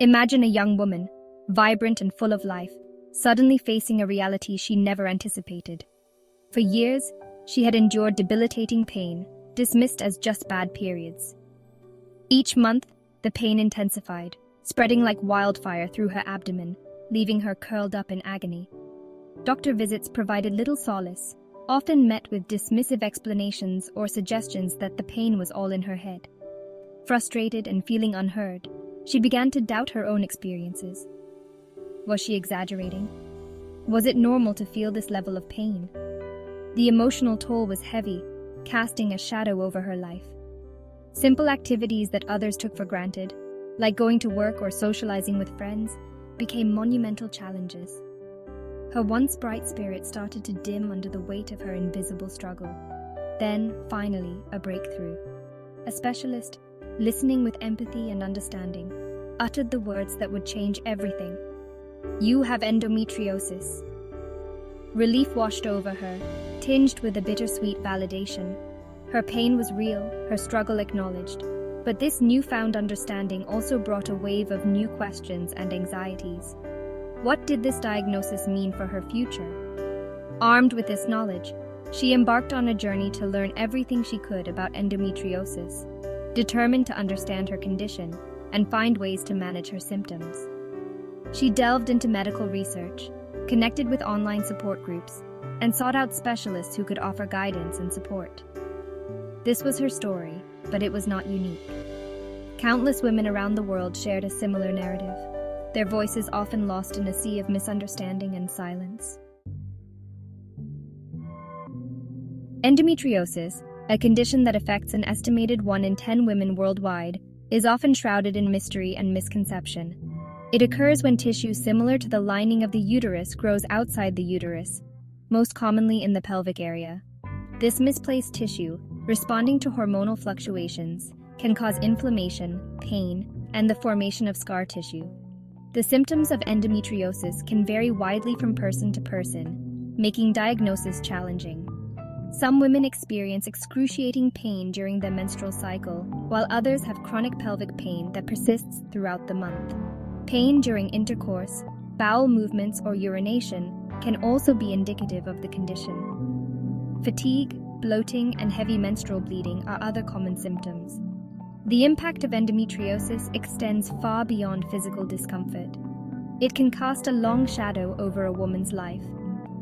Imagine a young woman, vibrant and full of life, suddenly facing a reality she never anticipated. For years, she had endured debilitating pain, dismissed as just bad periods. Each month, the pain intensified, spreading like wildfire through her abdomen, leaving her curled up in agony. Doctor visits provided little solace, often met with dismissive explanations or suggestions that the pain was all in her head. Frustrated and feeling unheard, she began to doubt her own experiences. Was she exaggerating? Was it normal to feel this level of pain? The emotional toll was heavy, casting a shadow over her life. Simple activities that others took for granted, like going to work or socializing with friends, became monumental challenges. Her once bright spirit started to dim under the weight of her invisible struggle. Then, finally, a breakthrough. A specialist, listening with empathy and understanding, uttered the words that would change everything. "You have endometriosis." Relief washed over her, tinged with a bittersweet validation. Her pain was real, her struggle acknowledged. But this newfound understanding also brought a wave of new questions and anxieties. What did this diagnosis mean for her future? Armed with this knowledge, she embarked on a journey to learn everything she could about endometriosis, determined to understand her condition and find ways to manage her symptoms. She delved into medical research, connected with online support groups, and sought out specialists who could offer guidance and support. This was her story, but it was not unique. Countless women around the world shared a similar narrative, their voices often lost in a sea of misunderstanding and silence. Endometriosis, a condition that affects an estimated 1 in 10 women worldwide, is often shrouded in mystery and misconception. It occurs when tissue similar to the lining of the uterus grows outside the uterus, most commonly in the pelvic area. This misplaced tissue, responding to hormonal fluctuations, can cause inflammation, pain, and the formation of scar tissue. The symptoms of endometriosis can vary widely from person to person, making diagnosis challenging. Some women experience excruciating pain during their menstrual cycle, while others have chronic pelvic pain that persists throughout the month. Pain during intercourse, bowel movements, or urination can also be indicative of the condition. Fatigue, bloating, and heavy menstrual bleeding are other common symptoms. The impact of endometriosis extends far beyond physical discomfort. It can cast a long shadow over a woman's life,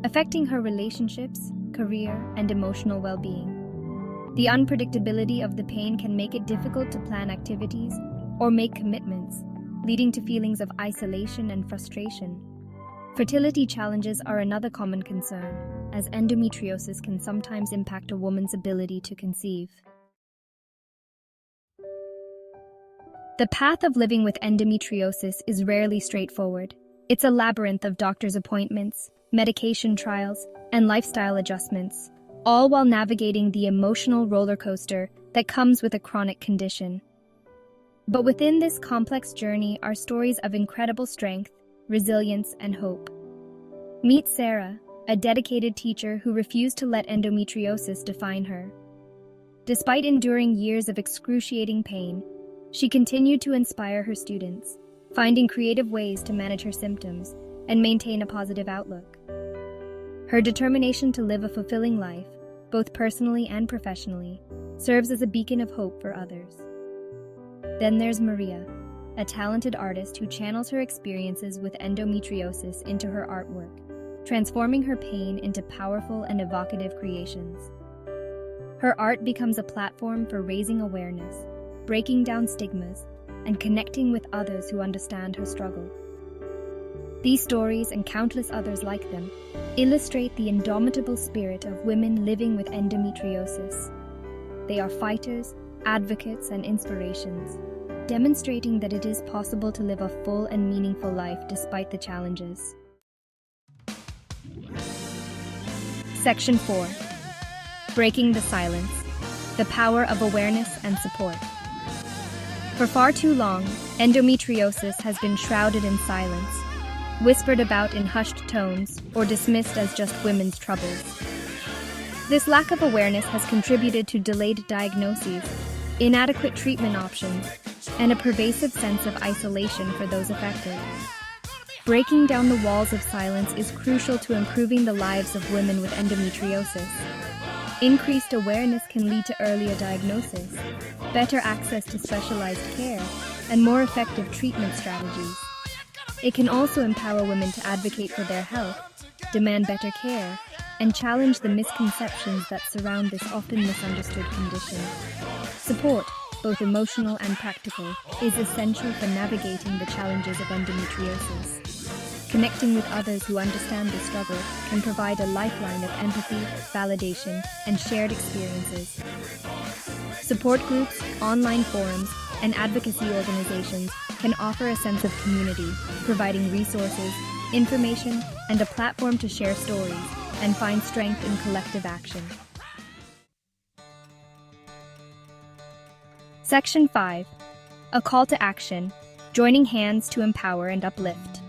affecting her relationships, career, and emotional well-being. The unpredictability of the pain can make it difficult to plan activities or make commitments, leading to feelings of isolation and frustration. Fertility challenges are another common concern, as endometriosis can sometimes impact a woman's ability to conceive. The path of living with endometriosis is rarely straightforward. It's a labyrinth of doctor's appointments, medication trials, and lifestyle adjustments, all while navigating the emotional roller coaster that comes with a chronic condition. But within this complex journey are stories of incredible strength, resilience, and hope. Meet Sarah, a dedicated teacher who refused to let endometriosis define her. Despite enduring years of excruciating pain, she continued to inspire her students, finding creative ways to manage her symptoms and maintain a positive outlook. Her determination to live a fulfilling life, both personally and professionally, serves as a beacon of hope for others. Then there's Maria, a talented artist who channels her experiences with endometriosis into her artwork, transforming her pain into powerful and evocative creations. Her art becomes a platform for raising awareness, breaking down stigmas, and connecting with others who understand her struggle. These stories, and countless others like them, illustrate the indomitable spirit of women living with endometriosis. They are fighters, advocates, and inspirations, demonstrating that it is possible to live a full and meaningful life despite the challenges. Section 4. Breaking the silence. The power of awareness and support. For far too long, endometriosis has been shrouded in silence, whispered about in hushed tones, or dismissed as just women's troubles. This lack of awareness has contributed to delayed diagnoses, inadequate treatment options, and a pervasive sense of isolation for those affected. Breaking down the walls of silence is crucial to improving the lives of women with endometriosis. Increased awareness can lead to earlier diagnosis, better access to specialized care, and more effective treatment strategies. It can also empower women to advocate for their health, demand better care, and challenge the misconceptions that surround this often misunderstood condition. Support, both emotional and practical, is essential for navigating the challenges of endometriosis. Connecting with others who understand the struggle can provide a lifeline of empathy, validation, and shared experiences. Support groups, online forums, and advocacy organizations can offer a sense of community, providing resources, information, and a platform to share stories and find strength in collective action. Section 5. A call to action, joining hands to empower and uplift.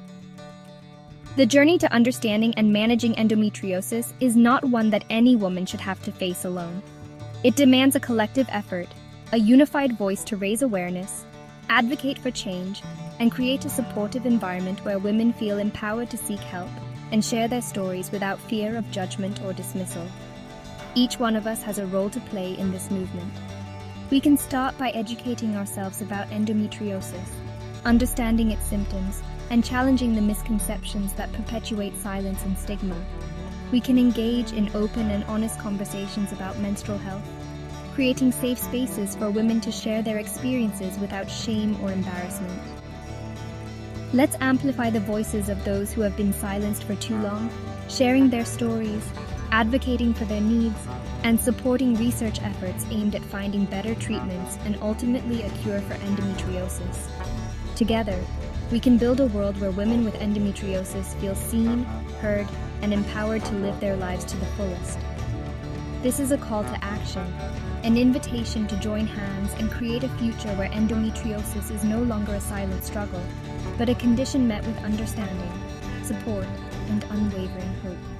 The journey to understanding and managing endometriosis is not one that any woman should have to face alone. It demands a collective effort, a unified voice to raise awareness, advocate for change, and create a supportive environment where women feel empowered to seek help and share their stories without fear of judgment or dismissal. Each one of us has a role to play in this movement. We can start by educating ourselves about endometriosis, understanding its symptoms, and challenging the misconceptions that perpetuate silence and stigma. We can engage in open and honest conversations about menstrual health, creating safe spaces for women to share their experiences without shame or embarrassment. Let's amplify the voices of those who have been silenced for too long, sharing their stories, advocating for their needs, and supporting research efforts aimed at finding better treatments and ultimately a cure for endometriosis. Together, we can build a world where women with endometriosis feel seen, heard, and empowered to live their lives to the fullest. This is a call to action, an invitation to join hands and create a future where endometriosis is no longer a silent struggle, but a condition met with understanding, support, and unwavering hope.